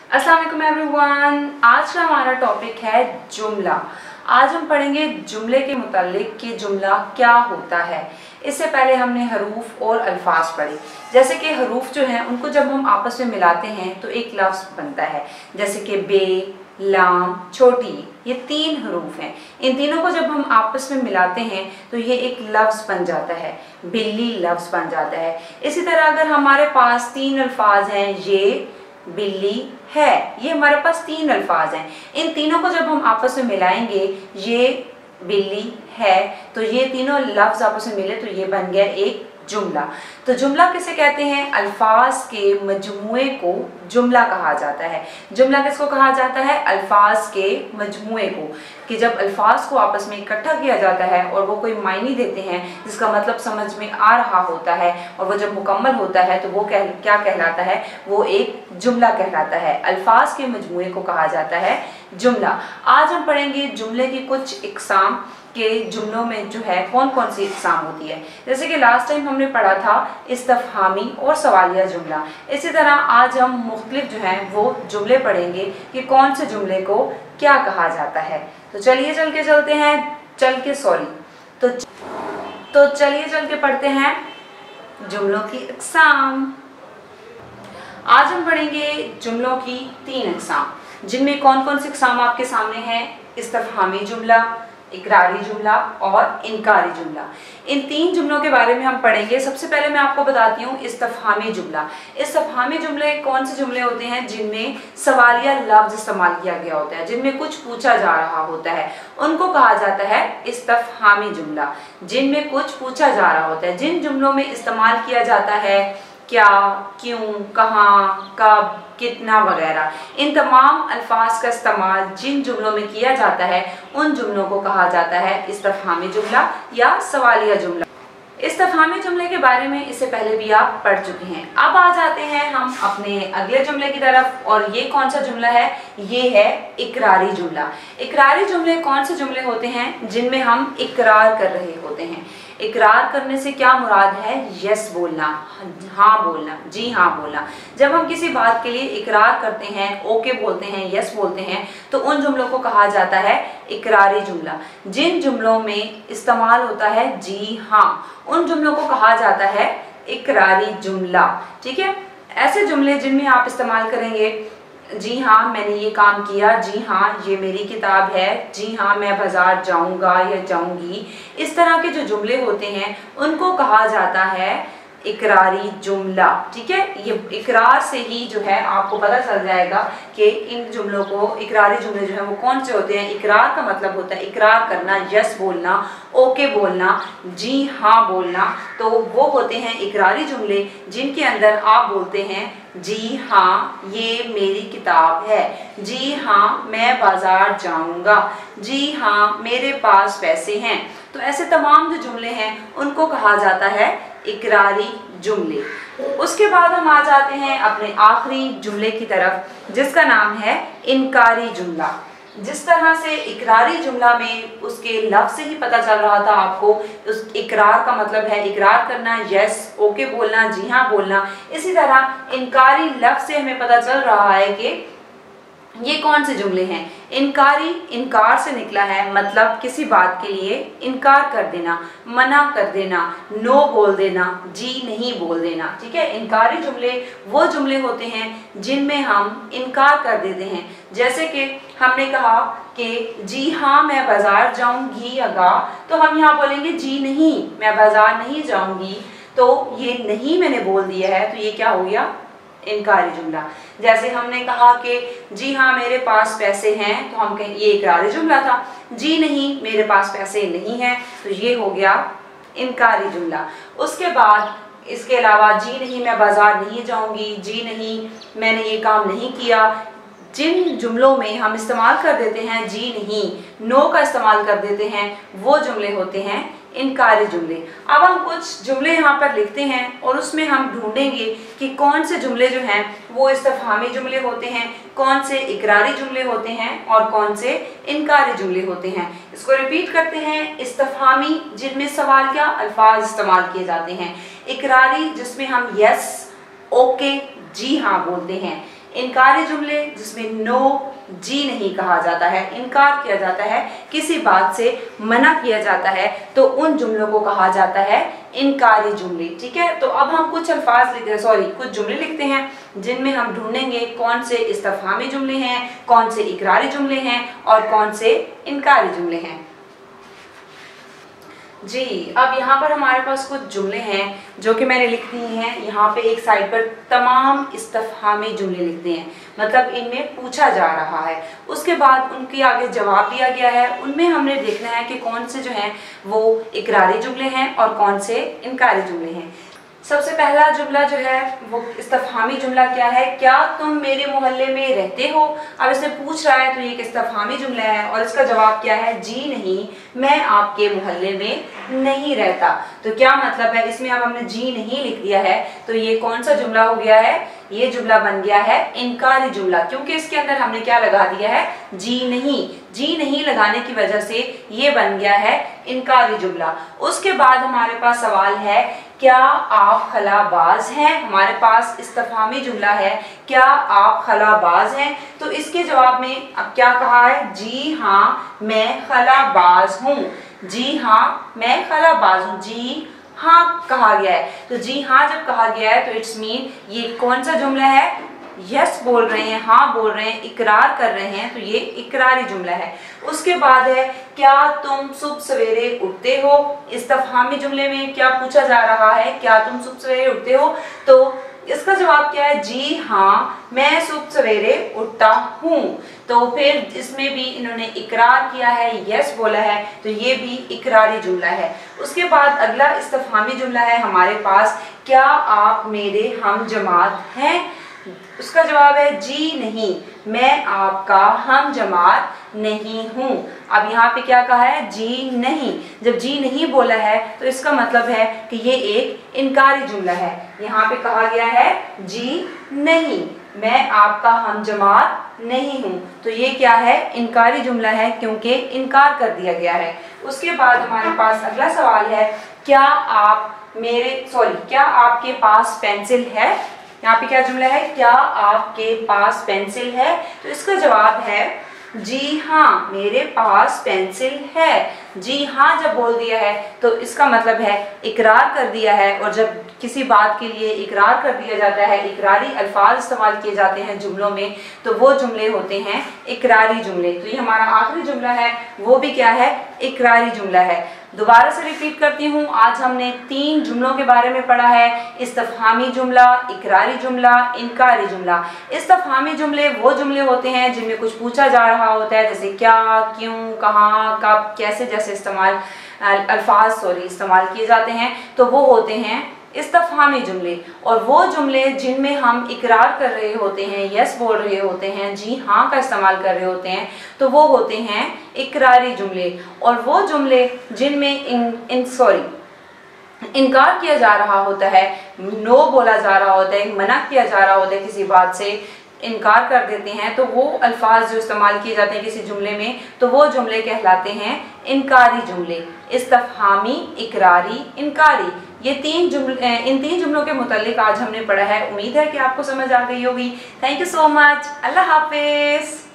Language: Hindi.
अस्सलाम वालेकुम एवरीवन। आज का हमारा टॉपिक है जुमला। आज हम पढ़ेंगे जुमले के मुताल्लिक कि जुमला क्या होता है। इससे पहले हमने हरूफ और अल्फाज पढ़े। जैसे कि हरूफ जो हैं उनको जब हम आपस में मिलाते हैं तो एक लफ्ज़ बनता है, जैसे कि बे, लाम, छोटी, ये 3 हरूफ हैं। इन तीनों को जब हम आपस में मिलाते हैं तो ये एक लफ्ज़ बन जाता है, बिल्ली लफ्ज़ बन जाता है। इसी तरह अगर हमारे पास 3 अल्फाज हैं, ये, बिल्ली, है, ये हमारे पास 3 अल्फाज हैं। इन तीनों को जब हम आपस में मिलाएंगे, ये, बिल्ली, है, तो ये तीनों लफ्ज आपस में मिले तो ये बन गया एक जुमला। तो जुमला किसे कहते हैं? अल्फाज के मजमुए को जुमला कहा जाता है। जुमला किसको कहा जाता है? अल्फाज के मजमुए को। कि जब अल्फाज को आपस में इकट्ठा किया जाता है और वो कोई मायने देते हैं जिसका मतलब समझ में आ रहा होता है और वो जब मुकम्मल होता है तो वो क्या कहलाता है? वो एक जुमला कहलाता है। अल्फाज के मजमुए को कहा जाता है जुमला। आज हम पढ़ेंगे जुमले की कुछ इकसाम के जुमलों में जो है कौन कौन सी इकसाम होती है। जैसे कि लास्ट टाइम हमने पढ़ा था इस्तफहामी और सवालिया जुमला। इसी तरह आज हम मुख्तलिफ जो हैं वो जुमले पढ़ेंगे कि कौन से जुमले को क्या कहा जाता है। तो चलिए चल के पढ़ते हैं जुमलों की इकसाम। आज हम पढ़ेंगे जुमलों की 3 इकसाम, जिनमें कौन कौन सी इकसाम आपके सामने हैं? इस्तफहामी जुमला, इकरारी जुमला और इनकारी जुमला। इन 3 जुमलों के बारे में हम पढ़ेंगे। सबसे पहले मैं आपको बताती हूँ इस्तफहामी जुमला। इस्तफहामी जुमले कौन से जुमले होते हैं? जिनमें सवालिया लफ्ज इस्तेमाल किया गया होता है, जिनमें कुछ पूछा जा रहा होता है, उनको कहा जाता है इस्तफहामी जुमला। जिनमें कुछ पूछा जा रहा होता है, जिन जुमलों में इस्तेमाल किया जाता है क्या, क्यों, कहाँ, कब, कितना वगैरह, इन तमाम अल्फाज का इस्तेमाल जिन जुमलों में किया जाता है उन जुमलों को कहा जाता है इस्तफहामी जुमला या सवालिया जुमला। इस्तफहामी जुमले के बारे में इससे पहले भी आप पढ़ चुके हैं। अब आ जाते हैं हम अपने अगले जुमले की तरफ, और ये कौन सा जुमला है? ये है इकरारी जुमला। इकरारी जुमले कौन से जुमले होते हैं? जिनमें हम इकरार कर रहे होते हैं। इकरार करने से क्या मुराद है? यस बोलना, हाँ बोलना, जी हाँ बोलना। जब हम किसी बात के लिए इकरार करते हैं, ओके बोलते हैं, यस बोलते हैं, तो उन जुमलों को कहा जाता है इकरारी जुमला। जिन जुमलों में इस्तेमाल होता है जी हाँ, उन जुमलों को कहा जाता है इकरारी जुमला। ठीक है, ऐसे जुमले जिनमें आप इस्तेमाल करेंगे जी हाँ मैंने ये काम किया, जी हाँ ये मेरी किताब है, जी हाँ मैं बाजार जाऊंगा या जाऊंगी, इस तरह के जो जुमले होते हैं उनको कहा जाता है इकरारी जुमला। ठीक है, ये इकरार से ही जो है आपको पता चल जाएगा कि इन जुमलों को, इकरारी जुमले जो है वो कौन से होते हैं। इकरार का मतलब होता है इकरार करना, यस बोलना, ओके बोलना, जी हाँ बोलना। तो वो होते हैं इकरारी जुमले जिनके अंदर आप बोलते हैं जी हाँ ये मेरी किताब है, जी हाँ मैं बाजार जाऊंगा, जी हाँ मेरे पास पैसे हैं। तो ऐसे तमाम जो जुमले हैं उनको कहा जाता है इकरारी जुमले। उसके बाद हम आ जाते हैं अपने आखिरी जुमले की तरफ, जिसका नाम है इनकारी जुमला। जिस तरह से इकरारी जुमला में उसके लफ्ज से ही पता चल रहा था आपको, उस इकरार का मतलब है इकरार करना, यस, ओके बोलना, जी हाँ बोलना, इसी तरह इनकारी लफ्ज से हमें पता चल रहा है कि ये कौन से जुमले हैं। इनकारी इनकार से निकला है, मतलब किसी बात के लिए इनकार कर देना, मना कर देना, नो बोल देना, जी नहीं बोल देना। ठीक है, इनकारी जुमले वो जुमले होते हैं जिनमें हम इनकार कर देते हैं। जैसे कि हमने कहा कि जी हाँ मैं बाजार जाऊंगी अगा, तो हम यहाँ बोलेंगे जी नहीं मैं बाजार नहीं जाऊंगी, तो ये नहीं मैंने बोल दिया है, तो ये क्या हो गया? इनकारी जुमला। जैसे हमने कहा कि जी हाँ मेरे पास पैसे हैं, तो हम कहें ये इकरारी जुमला था। जी नहीं मेरे पास पैसे नहीं हैं, तो ये हो गया इनकारी जुमला। उसके बाद इसके अलावा जी नहीं मैं बाजार नहीं जाऊंगी, जी नहीं मैंने ये काम नहीं किया, जिन जुमलों में हम इस्तेमाल कर देते हैं जी नहीं, नो का इस्तेमाल कर देते हैं, वो जुमले होते हैं इनकारी जुमले। अब हम कुछ जुमले यहाँ पर लिखते हैं और उसमें हम ढूंढेंगे कि कौन से जुमले जो हैं वो इस्तफहामी जुमले होते हैं, कौन से इकरारी जुमले होते हैं और कौन से इनकारी जुमले होते हैं। इसको रिपीट करते हैं। इस्तफहामी जिनमें सवालिया अल्फाज इस्तेमाल किए जाते हैं, इकरारी जिसमें हम यस, ओके, जी हाँ बोलते हैं, इनकारी जुमले जिसमें नो जी नहीं कहा जाता है, इनकार किया जाता है, किसी बात से मना किया जाता है, तो उन जुमलों को कहा जाता है इनकारी जुमले। ठीक है, तो अब हम कुछ अल्फाज लिखते हैं, सॉरी कुछ जुमले लिखते हैं जिनमें हम ढूंढेंगे कौन से इस्तफहामी जुमले हैं, कौन से इकरारी जुमले हैं और कौन से इनकारी जुमले हैं। जी, अब यहाँ पर हमारे पास कुछ जुमले हैं जो कि मैंने लिख दिए हैं। यहाँ पे एक साइड पर तमाम इस्तफहामी जुमले लिख दिए हैं, मतलब इनमें पूछा जा रहा है, उसके बाद उनके आगे जवाब दिया गया है। उनमें हमने देखना है कि कौन से जो हैं वो इकरारी जुमले हैं और कौन से इनकारी जुमले हैं। सबसे पहला जुमला जो है वो इस्तफहामी जुमला क्या है, क्या तुम मेरे मोहल्ले में रहते हो। अब इसे पूछ रहा है तो ये एक इस्तफहामी जुमला है और इसका जवाब क्या है, जी नहीं, मैं आपके मोहल्ले में नहीं रहता। तो क्या मतलब है, इसमें अब हमने जी नहीं लिख दिया है, तो ये कौन सा जुमला हो गया है, ये जुमला बन गया है इनकारी जुमला, क्योंकि इसके अंदर हमने क्या लगा दिया है, जी नहीं। जी नहीं लगाने की वजह से ये बन गया है इनकारी जुमला। उसके बाद हमारे पास सवाल है, क्या आप खलाबाज हैं। हमारे पास इस्तफहामी जुमला है, क्या आप खलाबाज हैं, तो इसके जवाब में अब क्या कहा है, जी हाँ मैं खलाबाज हूँ। जी हाँ मैं खलाबाज हूँ, जी हाँ कहा गया है, तो जी हाँ जब कहा गया है तो इट्स मीन ये कौन सा जुमला है, यस बोल रहे हैं, हाँ बोल रहे हैं, इकरार कर रहे हैं, तो ये इकरारी जुमला है। उसके बाद है, क्या तुम सुबह सवेरे उठते हो। इस्तफहामी जुमले में क्या पूछा जा रहा है, क्या तुम सुबह सवेरे उठते हो, तो इसका जवाब क्या है, जी हाँ मैं सुबह सवेरे उठता हूँ। तो फिर इसमें भी इन्होंने इकरार किया है, यस बोला है, तो ये भी इकरारी जुमला है। उसके बाद अगला इस्तफहामी जुमला है हमारे पास, क्या आप मेरे हम जमात हैं। उसका जवाब है, जी नहीं मैं आपका हम जमात नहीं हूँ। अब यहाँ पे क्या कहा है, जी नहीं। जब जी नहीं बोला है तो इसका मतलब है कि ये एक इनकारी जुमला है। यहाँ पे कहा गया है, जी नहीं मैं आपका हम जमात नहीं हूँ, तो ये क्या है, इनकारी जुमला है, क्योंकि इनकार कर दिया गया है। उसके बाद हमारे पास अगला सवाल है, क्या आपके पास पेंसिल है। यहाँ पे क्या जुमला है, क्या आपके पास पेंसिल है, तो इसका जवाब है, जी हाँ मेरे पास पेंसिल है। जी हाँ जब बोल दिया है तो इसका मतलब है इकरार कर दिया है, और जब किसी बात के लिए इकरार कर दिया जाता है, इकरारी अल्फाज इस्तेमाल किए जाते हैं जुमलों में, तो वो जुमले होते हैं इकरारी जुमले। तो ये हमारा आखिरी जुमला है, वो भी क्या है, इकरारी जुमला है। दोबारा से रिपीट करती हूँ, आज हमने 3 जुमलों के बारे में पढ़ा है, इस्तफहामी जुमला, इकरारी जुमला, इनकारी जुमला। इस्तफहामी जुमले वो जुमले होते हैं जिनमें कुछ पूछा जा रहा होता है, जैसे क्या, क्यों, कहाँ, कब, कैसे जैसे अल्फाज इस्तेमाल किए जाते हैं, तो वो होते हैं इस्तफहामी जुमले। और वो जुमले जिनमें हम इकरार कर रहे होते हैं, यस बोल रहे होते हैं, जी हाँ का इस्तेमाल कर रहे होते हैं, तो वो होते हैं इकरारी जुमले। और वो जुमले जिनमें इनकार किया जा रहा होता है, नो बोला जा रहा होता है, मना किया जा रहा होता है, किसी बात से इनकार कर देते हैं, तो वो अल्फाज जो इस्तेमाल किए जाते हैं किसी जुमले में, तो वो जुमले कहलाते हैं इनकारी जुमले। इस्तफहामी, इकरारी, इनकारी, ये इन 3 जुमलों के मुतालिक आज हमने पढ़ा है। उम्मीद है कि आपको समझ आ गई होगी। Thank you so much. Allah Hafiz.